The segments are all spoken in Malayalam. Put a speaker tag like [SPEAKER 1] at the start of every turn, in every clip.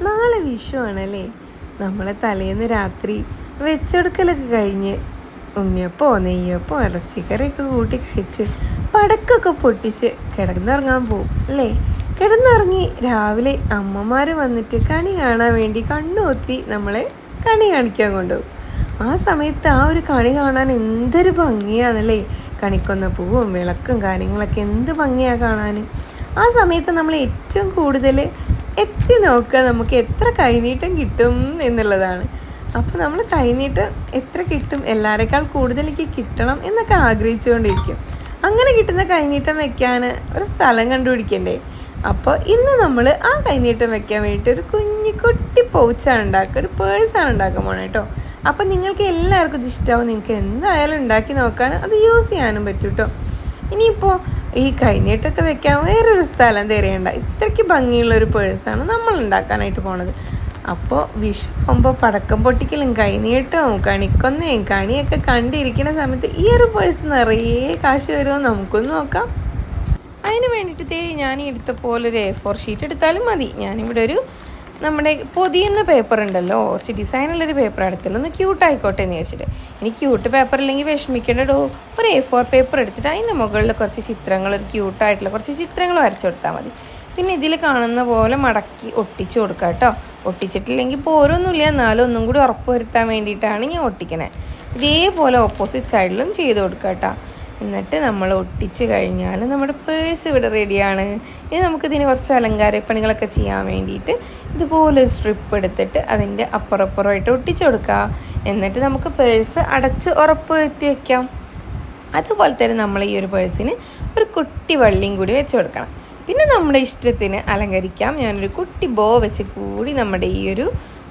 [SPEAKER 1] നാളെ വിഷുവാണല്ലേ. നമ്മളെ തലേന്ന് രാത്രി വെച്ചെടുക്കലൊക്കെ കഴിഞ്ഞ് ഉണ്ണിയപ്പോ നെയ്യപ്പോ ഇറച്ചിക്കറിയൊക്കെ കൂട്ടി കഴിച്ച് പടക്കൊക്കെ പൊട്ടിച്ച് കിടന്നുറങ്ങാൻ പോവും അല്ലേ. കിടന്നുറങ്ങി രാവിലെ അമ്മമാർ വന്നിട്ട് കണി കാണാൻ വേണ്ടി കണ്ണുകൊത്തി നമ്മളെ കണി കാണിക്കാൻ കൊണ്ടുപോകും. ആ സമയത്ത് ആ ഒരു കണി കാണാൻ എന്തൊരു ഭംഗിയാണല്ലേ. കണിക്കൊന്ന പൂവും വിളക്കും കാര്യങ്ങളൊക്കെ എന്ത് ഭംഗിയാണ് കാണാൻ. ആ സമയത്ത് നമ്മൾ ഏറ്റവും കൂടുതൽ എത്തി നോക്കുക നമുക്ക് എത്ര കൈനീട്ടം കിട്ടും എന്നുള്ളതാണ്. അപ്പോൾ നമ്മൾ കൈനീട്ടം എത്ര കിട്ടും, എല്ലാവരേക്കാൾ കൂടുതൽ എനിക്ക് കിട്ടണം എന്നൊക്കെ ആഗ്രഹിച്ചുകൊണ്ടിരിക്കും. അങ്ങനെ കിട്ടുന്ന കൈനീട്ടം വെക്കാൻ ഒരു സ്ഥലം കണ്ടുപിടിക്കണ്ടേ. അപ്പോൾ ഇന്ന് നമ്മൾ ആ കൈനീട്ടം വെക്കാൻ വേണ്ടിയിട്ട് ഒരു കുട്ടി പൗച്ചാണ് ഉണ്ടാക്കുക, ഒരു പേഴ്സാണ് ഉണ്ടാക്കാൻ പോകണം കേട്ടോ. അപ്പം നിങ്ങൾക്ക് എല്ലാവർക്കും ഇത് ഇഷ്ടമാവും. നിങ്ങൾക്ക് എന്തായാലും ഉണ്ടാക്കി നോക്കാൻ അത് യൂസ് ചെയ്യാനും പറ്റും കേട്ടോ. ഇനിയിപ്പോൾ ഈ കൈനീട്ടമൊക്കെ വെക്കാൻ വേറൊരു സ്ഥലം തിരയണ്ട, ഇത്രയ്ക്ക് ഭംഗിയുള്ളൊരു പേഴ്സാണ് നമ്മൾ ഉണ്ടാക്കാനായിട്ട് പോണത്. അപ്പോൾ വിഷു ആകുമ്പോൾ പടക്കം പൊട്ടിക്കലും കൈനീട്ടവും കണിക്കൊന്നയും കണിയൊക്കെ കണ്ടിരിക്കുന്ന സമയത്ത് ഈ ഒരു പേഴ്സ് നിറയെ കാശ് വരുമോ നമുക്കൊന്ന് നോക്കാം. അതിന് വേണ്ടിയിട്ട് ഞാൻ എടുത്ത പോലെ ഒരു A4 ഷീറ്റ് എടുത്താലും മതി. ഞാനിവിടെ ഒരു നമ്മുടെ പൊതിയുന്ന പേപ്പർ ഉണ്ടല്ലോ, കുറച്ച് ഡിസൈനുള്ളൊരു പേപ്പർ എടുത്തല്ലോ, ഒന്ന് ക്യൂട്ടായിക്കോട്ടെ എന്ന് വെച്ചിട്ട്. ഇനി ക്യൂട്ട് പേപ്പർ ഇല്ലെങ്കിൽ വിഷമിക്കേണ്ടോ, ഒരു A4 പേപ്പർ എടുത്തിട്ട് അതിൻ്റെ മുകളിൽ കുറച്ച് ചിത്രങ്ങൾ, ഒരു ക്യൂട്ടായിട്ടുള്ള കുറച്ച് ചിത്രങ്ങൾ വരച്ചു കൊടുത്താൽ മതി. പിന്നെ ഇതിൽ കാണുന്ന പോലെ മടക്കി ഒട്ടിച്ച് കൊടുക്കുക കേട്ടോ. ഒട്ടിച്ചിട്ടില്ലെങ്കിൽ പോരൊന്നുമില്ല, എന്നാലും ഒന്നും കൂടി ഉറപ്പ് വരുത്താൻ വേണ്ടിയിട്ടാണ് ഞാൻ ഒട്ടിക്കണേ. ഇതേപോലെ ഓപ്പോസിറ്റ് സൈഡിലും ചെയ്ത് കൊടുക്കുക കേട്ടോ. എന്നിട്ട് നമ്മൾ ഒട്ടിച്ച് കഴിഞ്ഞാൽ നമ്മുടെ പേഴ്സ് ഇവിടെ റെഡിയാണ്. ഇനി നമുക്കിതിന് കുറച്ച് അലങ്കാര പണികളൊക്കെ ചെയ്യാൻ വേണ്ടിയിട്ട് ഇതുപോലെ ഒരു സ്ട്രിപ്പ് എടുത്തിട്ട് അതിൻ്റെ അപ്പുറപ്പുറമായിട്ട് ഒട്ടിച്ച് കൊടുക്കുക. എന്നിട്ട് നമുക്ക് പേഴ്സ് അടച്ച് ഉറപ്പ് വരുത്തി വയ്ക്കാം. അതുപോലെ തന്നെ നമ്മൾ ഈ ഒരു പേഴ്സിന് ഒരു കുട്ടി വള്ളിയും കൂടി വെച്ച് കൊടുക്കണം. പിന്നെ നമ്മുടെ ഇഷ്ടത്തിന് അലങ്കരിക്കാം. ഞാനൊരു കുട്ടി ബോ വെച്ച് കൂടി നമ്മുടെ ഈ ഒരു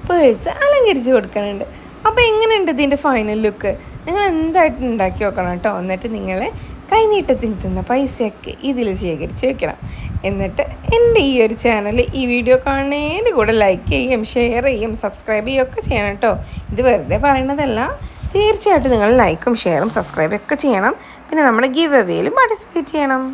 [SPEAKER 1] പേഴ്സ് അലങ്കരിച്ച് കൊടുക്കുന്നുണ്ട്. അപ്പോൾ എങ്ങനെയുണ്ട് ഇതിൻ്റെ ഫൈനൽ ലുക്ക്? നിങ്ങൾ എന്തായിട്ട് ഉണ്ടാക്കി നോക്കണം കേട്ടോ. എന്നിട്ട് നിങ്ങൾ കൈനീട്ടത്തിന് കിട്ടുന്ന പൈസയൊക്കെ ഇതിൽ ശേഖരിച്ച് വെക്കണം. എന്നിട്ട് എൻ്റെ ഈ ഒരു ചാനൽ ഈ വീഡിയോ കാണുന്നതിൻ്റെ കൂടെ ലൈക്ക് ചെയ്യും, ഷെയർ ചെയ്യും, സബ്സ്ക്രൈബ് ചെയ്യുകയൊക്കെ ചെയ്യണം കേട്ടോ. ഇത് വെറുതെ പറയുന്നതല്ല, തീർച്ചയായിട്ടും നിങ്ങൾ ലൈക്കും ഷെയറും സബ്സ്ക്രൈബും ഒക്കെ ചെയ്യണം. പിന്നെ നമ്മുടെ ഗിവ് അവേയിലും പാർട്ടിസിപ്പേറ്റ് ചെയ്യണം.